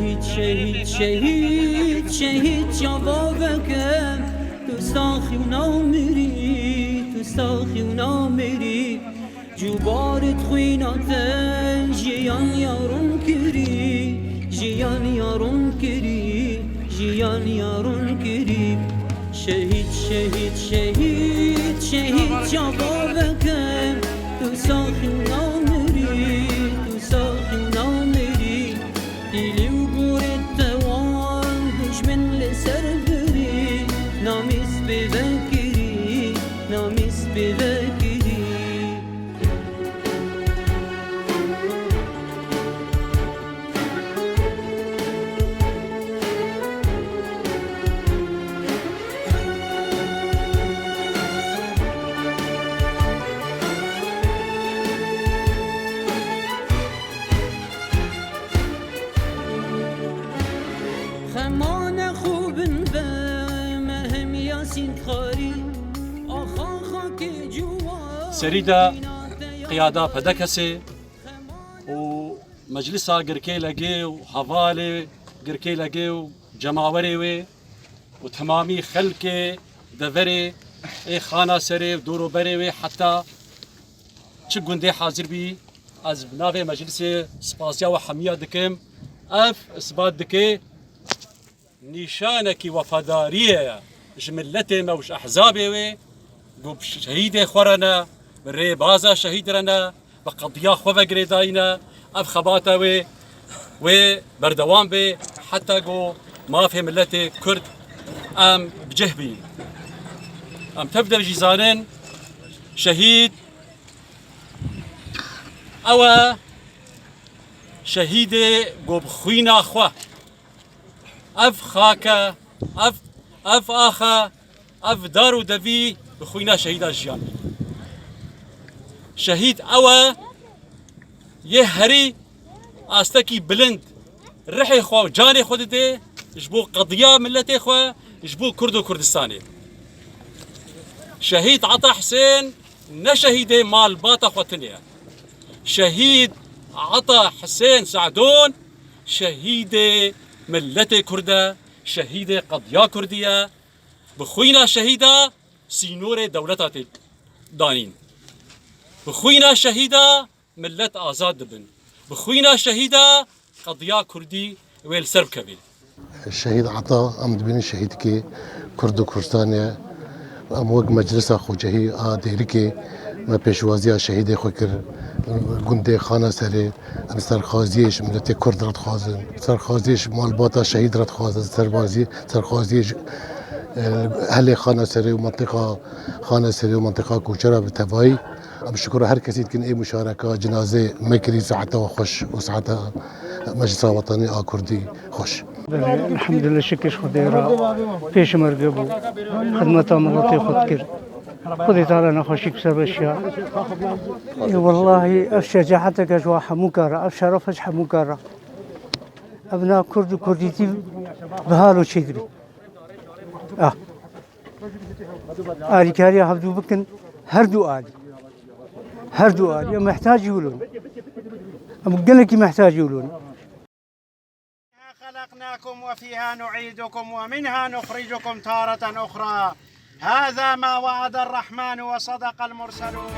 شهید شهید شهید جوابکم تو ساخی و نامری تو ساخی و نامری جوبارت خویناتن جیان یارون کری جیان یارون کری جیان یارون کری شهید شهید شهید شهید جوابکم تو ساخی و نامری تو ساخی و نامری دیلی و گورت توان دشمن لسر بری نامیس بذکری نامیس بذکری خمان خوبن به مهم یاسین خاری آخان خاک جوا سريدا قيادة بدكسي ومجلسها قركي لقي وحوالي قركي لقي وجماوري وي وتمامي خلكي دفري اي خانة سري ودورو بري وي حتى تشقون دي حاضر بي از بنافي مجلسي سباسيا وحمية دكم اف اثبات دكي نشانك وفدارية مش ملتي موش احزابي وي قوب شهيدي خورنا بري بازا شهيد رنا بقضيا خوفا قريداينا اف خباتا وي بردوان بي حتى قو ما في ملتي كرد ام بجهبي ام تبدا بجيزانين شهيد او شهيدي قو بخوينا خواه اف خاكا اف اخا اف دارو دفي بخوينا شهيد الجيان شهيد اوا يهري استكي بلند رحي خو جاني خودتي جبو قضيه ملتي خو جبو كرد وكردستاني شهيد عطا حسين نشهيد مال باتا خوتنيا شهيد عطا حسين سعدون شهيد ملتي كرده شهيد قضيه كرديه بخوينا شهيدا سينور دولتاتي دانين بخوينا شهيدا ملت آزاد دبن بخوينا شهيدا قضية كردي ويل سرب كبير الشهيد عطا أمد بين الشهيد كي كرد وكردستانيا أموج مجلس أخو جهي ديركي ما بيشوازيا شهيد خوكر جندي خانة سري أم سرخازيش ملتي كرد رد خازن سرخازيش مال باتا شهيد رد خازن سرخازيش أهل خانة سري ومنطقة خانة سري ومنطقة كوشرة بالتباي أم شكر هر كسي تكن أي مشاركة جنازة مكري ساعتها وخش وساعتها مجلس وطني كردي خوش الحمد لله شكش خديرا فيش مرقبو خدمة ملتي خدكر خذي تعالى نخشيك بسبب اشياء والله افشى حتى جوا حموكارا افشى رفج حموكارا ابناء كرد وكرديتي بهالو شيدري آلي كاريا هبدو بكن هردو آلي محتاج يقولون قال لك محتاج يقولون خلقناكم وفيها نعيدكم ومنها نخرجكم تارة أخرى هذا ما وعد الرحمن وصدق المرسلون